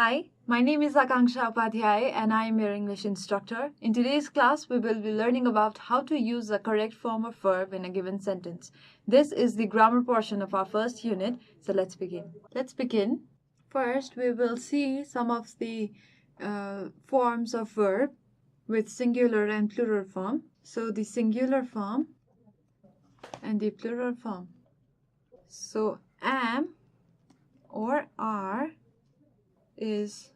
Hi, my name is Akankshya Upadhyay and I am your English instructor. In today's class, we will be learning about how to use the correct form of verb in a given sentence. This is the grammar portion of our first unit, so let's begin. First, we will see some of the forms of verb with singular and plural form. So the singular form and the plural form. So am or are is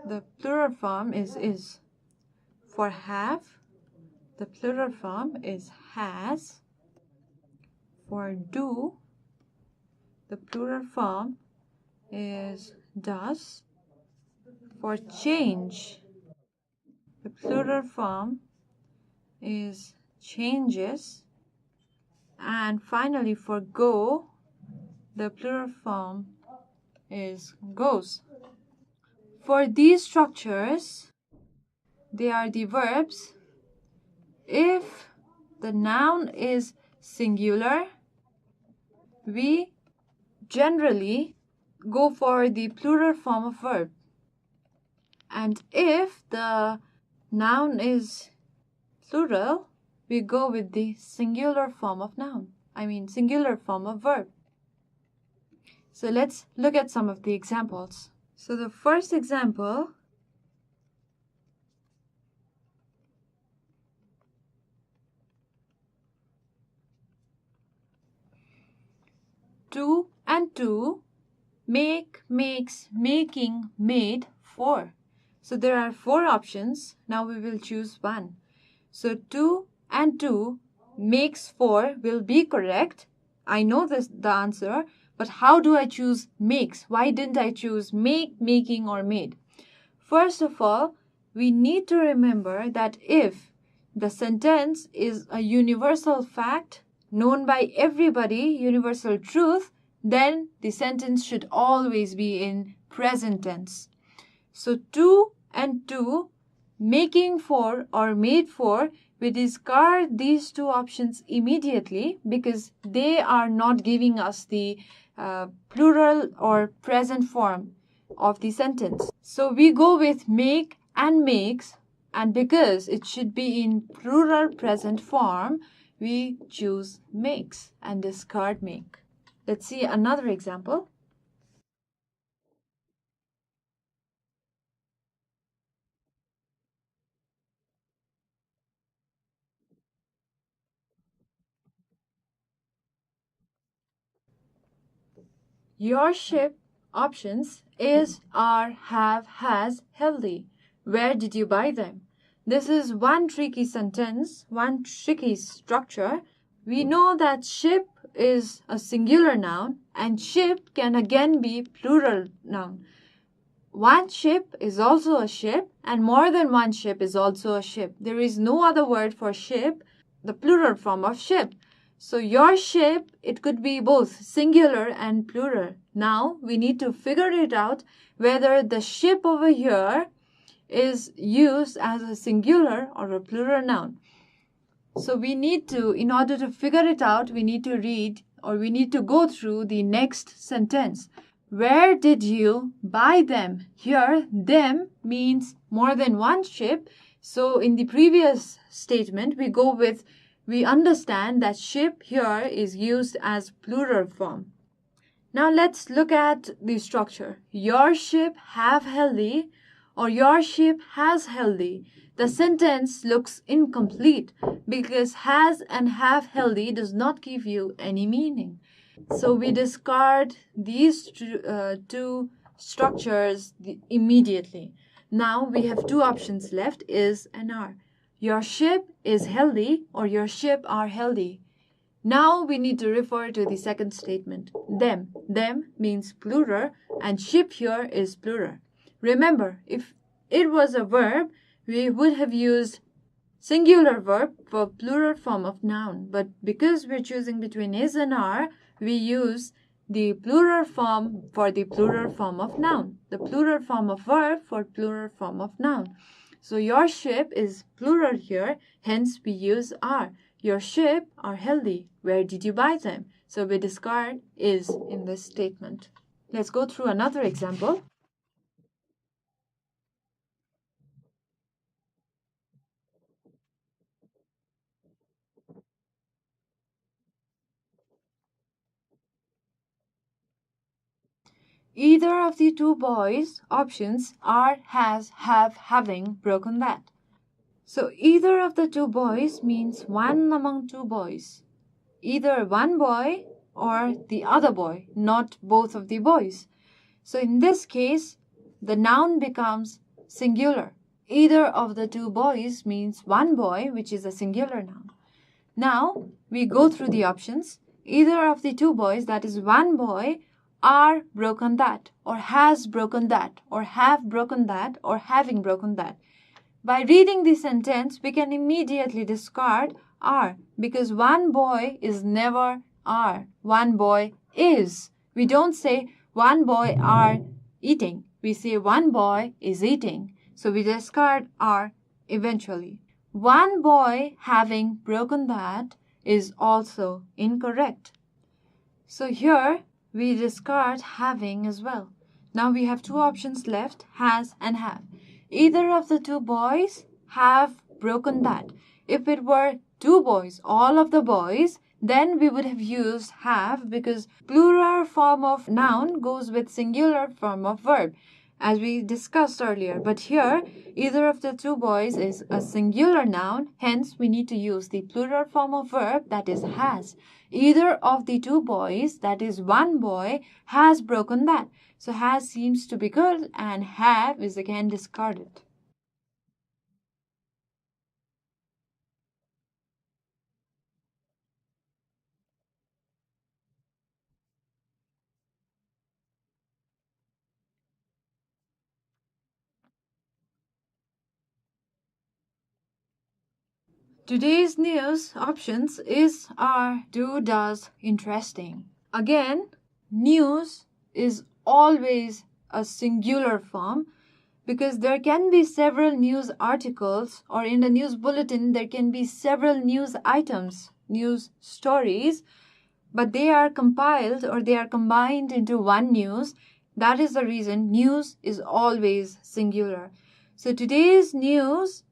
the plural form is. For have, the plural form is has. For do, the plural form is does. For change, the plural form is changes. And finally, for go, the plural form is goes. For these structures, they are the verbs. If the noun is singular, we generally go for the plural form of verb. And if the noun is plural, we go with the singular form of singular form of verb. So let's look at some of the examples. So the first example, to and to, make, makes, making, made, for. So there are 4 options. Now we will choose one. So to and to makes for will be correct. I know the answer, but how do I choose makes? Why didn't I choose make, making, or made? First of all, we need to remember that if the sentence is a universal fact, known by everybody, universal truth, then the sentence should always be in present tense. So to and to, making for or made for, we discard these 2 options immediately because they are not giving us the plural or present form of the sentence. So we go with make and makes, and because it should be in plural present form, we choose makes and discard make. Let's see another example. Your ship options is, are, have, has, healthy. Where did you buy them? This is one tricky sentence, one tricky structure. We know that ship is a singular noun and ship can again be plural noun. One ship is also a ship and more than one ship is also a ship. There is no other word for ship, the plural form of ship. So your ship, it could be both singular and plural. Now we need to figure it out whether the ship over here is used as a singular or a plural noun. So we need to, in order to figure it out, we need to read or we need to go through the next sentence. Where did you buy them? Here, them means more than one ship. So in the previous statement, we understand that ship here is used as plural form. Now let's look at the structure. Your ship have healthy or your ship has healthy. The sentence looks incomplete because has and have healthy does not give you any meaning. So we discard these 2 structures immediately. Now we have 2 options left, is and are. Your ship is healthy or your ship are healthy. Now we need to refer to the second statement. Them. Them means plural and ship here is plural. Remember, if it was a verb, we would have used singular verb for plural form of noun. But because we're choosing between is and are, we use the plural form for the plural form of noun. The plural form of verb for plural form of noun. So your ship is plural here, hence we use are. Your ship are healthy. Where did you buy them? So we discard is in this statement. Let's go through another example. Either of the two boys options are, has, have, having, broken that. So either of the two boys means one among two boys. Either one boy or the other boy, not both of the boys. So in this case, the noun becomes singular. Either of the two boys means one boy, which is a singular noun. Now we go through the options. Either of the two boys, that is one boy, are broken that, or has broken that, or have broken that, or having broken that. By reading the sentence, we can immediately discard are, because one boy is never are. One boy is. We don't say one boy are eating. We say one boy is eating. So we discard are eventually. One boy having broken that is also incorrect. So here we discard having as well. Now we have two options left, has and have. Either of the two boys have broken that. If it were two boys, all of the boys, then we would have used have, because plural form of noun goes with singular form of verb, as we discussed earlier. But here, either of the two boys is a singular noun, hence we need to use the plural form of verb, that is has. Either of the two boys, that is one boy, has broken that. So has seems to be good and have is again discarded. Today's news options is, are, do, does, interesting. Again, news is always a singular form, because there can be several news articles, or in a news bulletin there can be several news items, news stories, but they are compiled or they are combined into one news. That is the reason news is always singular. So today's news,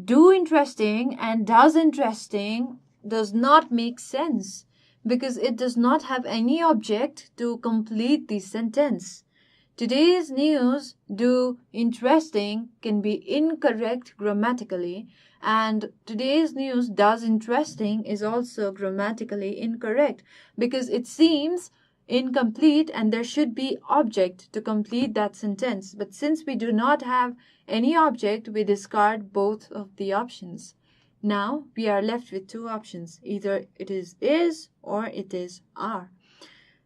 do interesting and does interesting, does not make sense, because it does not have any object to complete the sentence. Today's news, do interesting, can be incorrect grammatically, and today's news, does interesting, is also grammatically incorrect, because it seems incomplete and there should be object to complete that sentence. But since we do not have any object, we discard both of the options. Now we are left with two options. Either it is or it is are.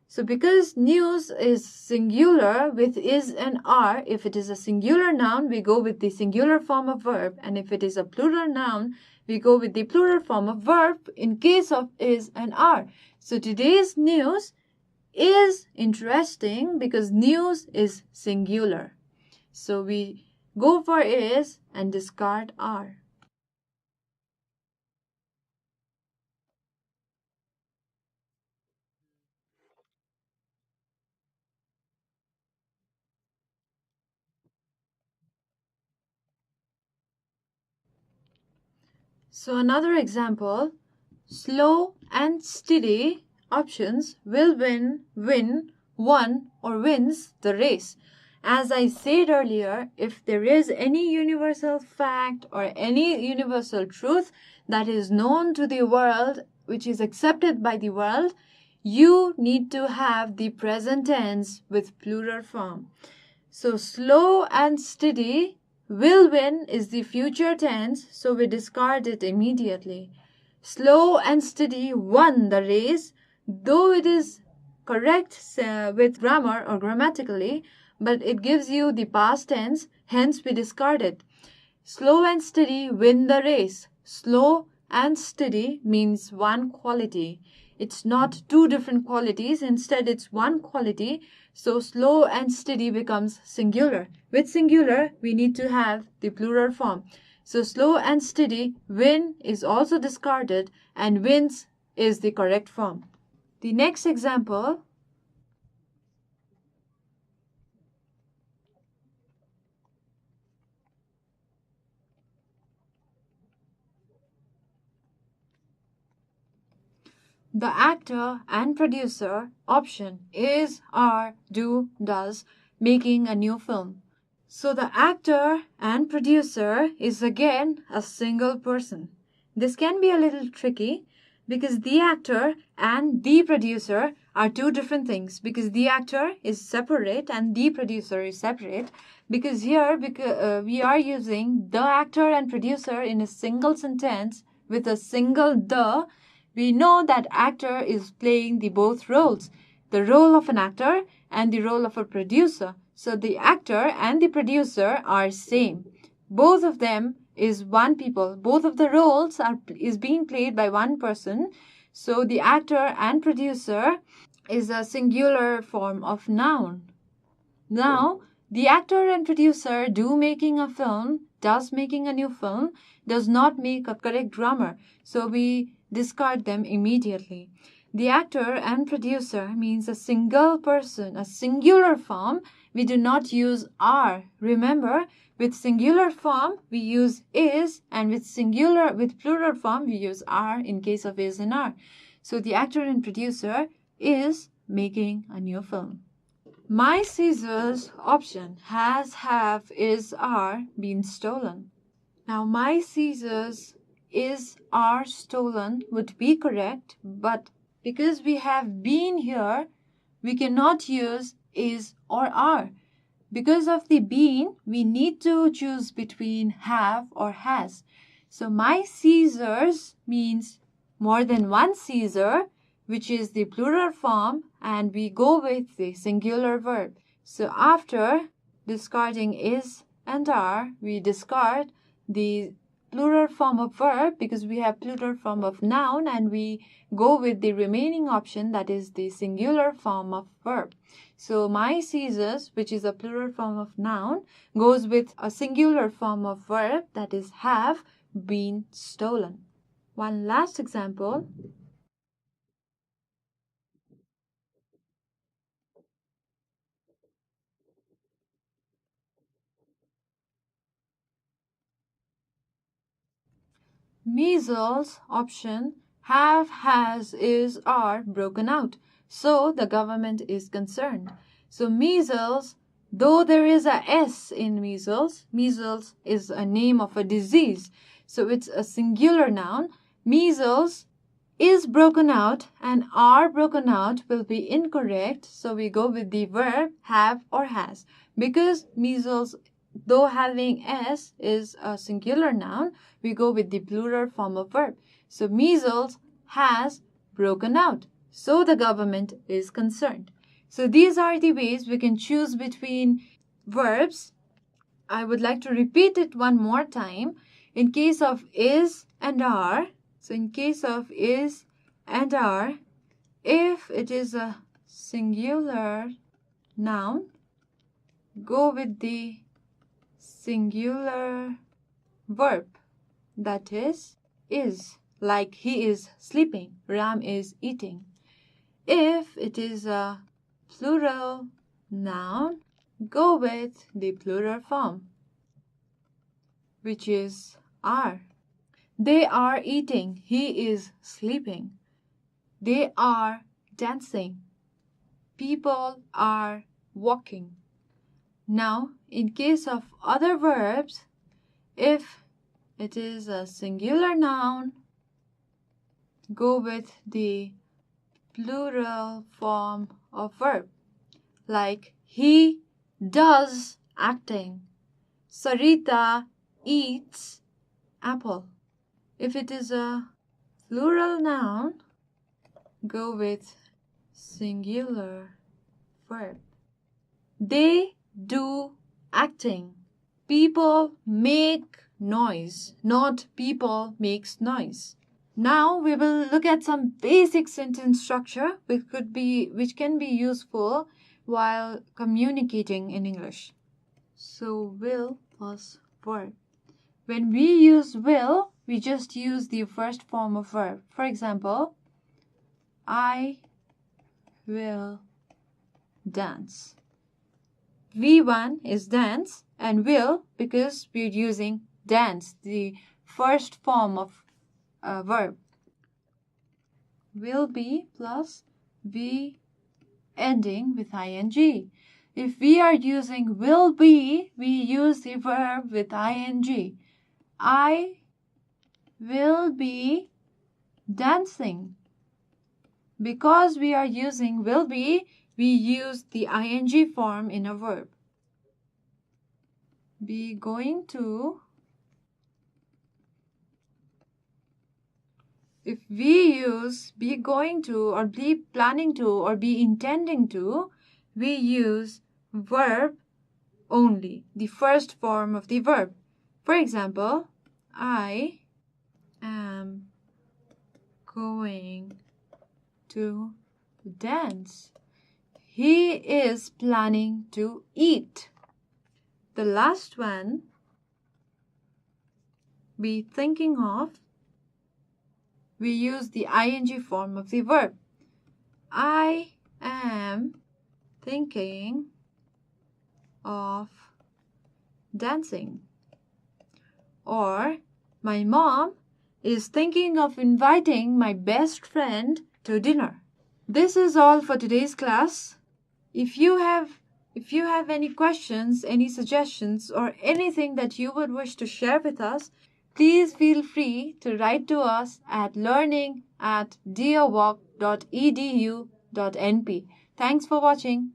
So because news is singular with is and are, if it is a singular noun, we go with the singular form of verb. And if it is a plural noun, we go with the plural form of verb in case of is and are. So today's news is interesting because news is singular. So we go for is and discard are. So another example, slow and steady options will win, won, or wins the race. As I said earlier, if there is any universal fact or any universal truth that is known to the world, which is accepted by the world, you need to have the present tense with plural form. So slow and steady, will win is the future tense, so we discard it immediately. Slow and steady won the race, though it is correct with grammar or grammatically, but it gives you the past tense, hence we discard it. Slow and steady win the race. Slow and steady means one quality. It's not two different qualities, instead it's one quality. So slow and steady becomes singular. With singular, we need to have the plural form. So slow and steady, win is also discarded and wins is the correct form. The next example, The actor and producer option is, are, do, does, making a new film. So the actor and producer is again a single person. This can be a little tricky because the actor and the producer are two different things, because the actor is separate and the producer is separate, because here we are using the actor and producer in a single sentence with a single the. We know that actor is playing the both roles, the role of an actor and the role of a producer. So the actor and the producer are same. Both of them is one people. Both of the roles is being played by one person. So the actor and producer is a singular form of noun. Now, the actor and producer do making a film, does making a new film, does not make a correct grammar. So we discard them immediately. The actor and producer means a single person, a singular form. We do not use are. Remember, with singular form we use is, and with plural form we use are in case of is and are. So the actor and producer is making a new film. My scissors option has, have, is, are been stolen. Now my scissors is, are stolen would be correct, but because we have been here, we cannot use is or are. Because of the been, we need to choose between have or has. So my scissors means more than one scissor, which is the plural form, and we go with the singular verb. So after discarding is and are, we discard the plural form of verb because we have plural form of noun, and we go with the remaining option, that is the singular form of verb. So my scissors, which is a plural form of noun, goes with a singular form of verb, that is have been stolen. One last example. Measles option have, has, is, are broken out. So the government is concerned. So measles, though there is a S in measles, measles is a name of a disease. So it's a singular noun. Measles is broken out and are broken out will be incorrect. So we go with the verb have or has. Because measles, though having S is a singular noun, we go with the plural form of verb. So measles has broken out. So the government is concerned. So these are the ways we can choose between verbs. I would like to repeat it one more time. In case of is and are, so in case of is and are, if it is a singular noun, go with the singular verb, that is, like he is sleeping, Ram is eating. If it is a plural noun, go with the plural form, which is are. They are eating, he is sleeping. They are dancing, people are walking. Now, in case of other verbs, if it is a singular noun, go with the plural form of verb, like he does acting, Sarita eats apple. If it is a plural noun, go with singular verb. They do acting. People make noise, not people makes noise. Now we will look at some basic sentence structure which can be useful while communicating in English. So will plus verb. When we use will, we just use the first form of verb. For example, I will dance. V1 is dance, and will because we're using dance, the first form of verb. will be plus be ending with ing. If we are using will be, we use the verb with ing. I will be dancing. Because we are using will be, we use the ing form in a verb. Be going to. If we use be going to or be planning to or be intending to, we use verb only, the first form of the verb. For example, I am going to dance. He is planning to eat. The last one, be thinking of, we use the ing form of the verb. I am thinking of dancing. Or my mom is thinking of inviting my best friend to dinner. This is all for today's class. If you have any questions, any suggestions, or anything that you would wish to share with us, please feel free to write to us at learning@deerwalk.edu.np. Thanks for watching.